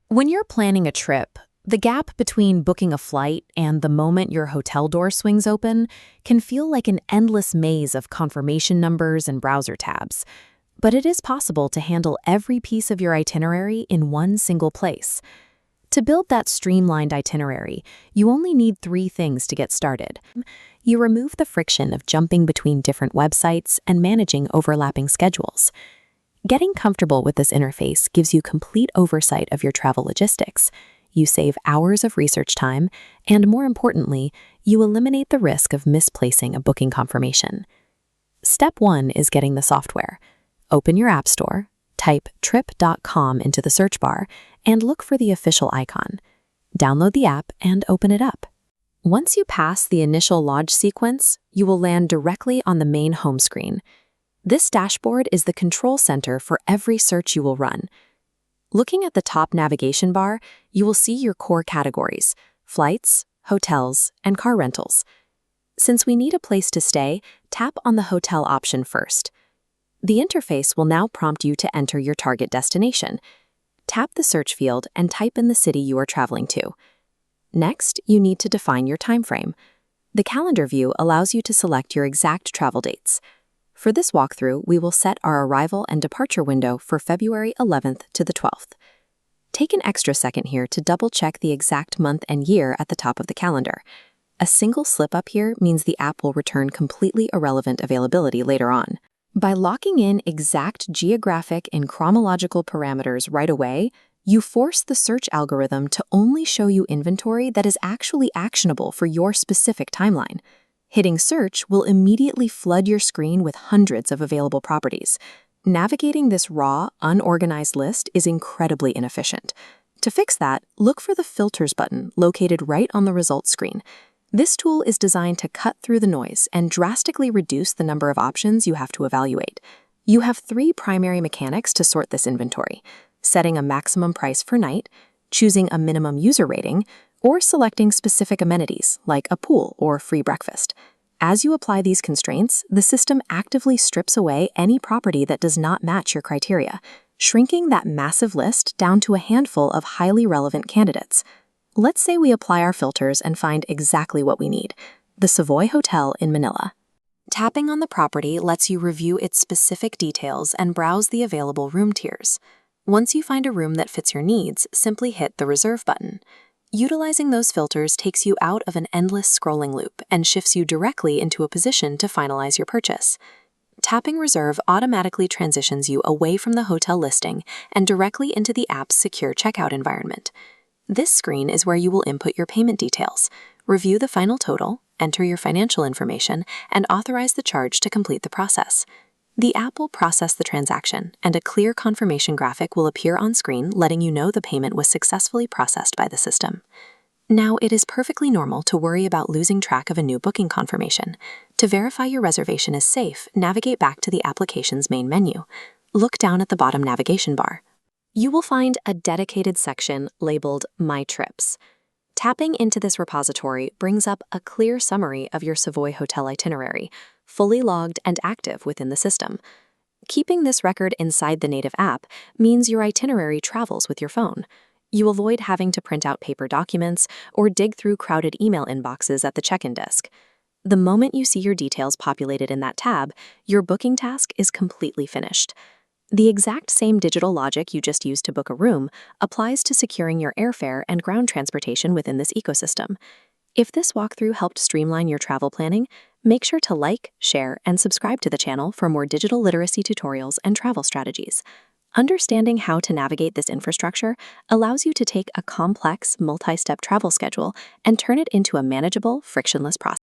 When you're planning a trip, the gap between booking a flight and the moment your hotel door swings open can feel like an endless maze of confirmation numbers and browser tabs. But it is possible to handle every piece of your itinerary in one single place. To build that streamlined itinerary, you only need three things to get started. You remove the friction of jumping between different websites and managing overlapping schedules. Getting comfortable with this interface gives you complete oversight of your travel logistics. You save hours of research time, and more importantly, you eliminate the risk of misplacing a booking confirmation. Step 1 is getting the software. Open your App Store, type trip.com into the search bar, and look for the official icon. Download the app and open it up. Once you pass the initial lodge sequence, you will land directly on the main home screen. This dashboard is the control center for every search you will run. Looking at the top navigation bar, you will see your core categories: flights, hotels, and car rentals. Since we need a place to stay, tap on the hotel option first. The interface will now prompt you to enter your target destination. Tap the search field and type in the city you are traveling to. Next, you need to define your time frame. The calendar view allows you to select your exact travel dates. For this walkthrough, we will set our arrival and departure window for February 11th to the 12th. Take an extra second here to double-check the exact month and year at the top of the calendar. A single slip-up here means the app will return completely irrelevant availability later on. By locking in exact geographic and chronological parameters right away, you force the search algorithm to only show you inventory that is actually actionable for your specific timeline. Hitting search will immediately flood your screen with hundreds of available properties. Navigating this raw, unorganized list is incredibly inefficient. To fix that, look for the Filters button located right on the results screen. This tool is designed to cut through the noise and drastically reduce the number of options you have to evaluate. You have three primary mechanics to sort this inventory: setting a maximum price per night, choosing a minimum user rating, or selecting specific amenities like a pool or free breakfast. As you apply these constraints, the system actively strips away any property that does not match your criteria, shrinking that massive list down to a handful of highly relevant candidates. Let's say we apply our filters and find exactly what we need: the Savoy Hotel in Manila. Tapping on the property lets you review its specific details and browse the available room tiers. Once you find a room that fits your needs, simply hit the Reserve button. Utilizing those filters takes you out of an endless scrolling loop and shifts you directly into a position to finalize your purchase. Tapping Reserve automatically transitions you away from the hotel listing and directly into the app's secure checkout environment. This screen is where you will input your payment details, review the final total, enter your financial information, and authorize the charge to complete the process. The app will process the transaction, and a clear confirmation graphic will appear on screen letting you know the payment was successfully processed by the system. Now, it is perfectly normal to worry about losing track of a new booking confirmation. To verify your reservation is safe, navigate back to the application's main menu. Look down at the bottom navigation bar. You will find a dedicated section labeled My Trips. Tapping into this repository brings up a clear summary of your Savoy Hotel itinerary, fully logged and active within the system. Keeping this record inside the native app means your itinerary travels with your phone. You avoid having to print out paper documents or dig through crowded email inboxes at the check-in desk. The moment you see your details populated in that tab, your booking task is completely finished. The exact same digital logic you just used to book a room applies to securing your airfare and ground transportation within this ecosystem. If this walkthrough helped streamline your travel planning, make sure to like, share, and subscribe to the channel for more digital literacy tutorials and travel strategies. Understanding how to navigate this infrastructure allows you to take a complex, multi-step travel schedule and turn it into a manageable, frictionless process.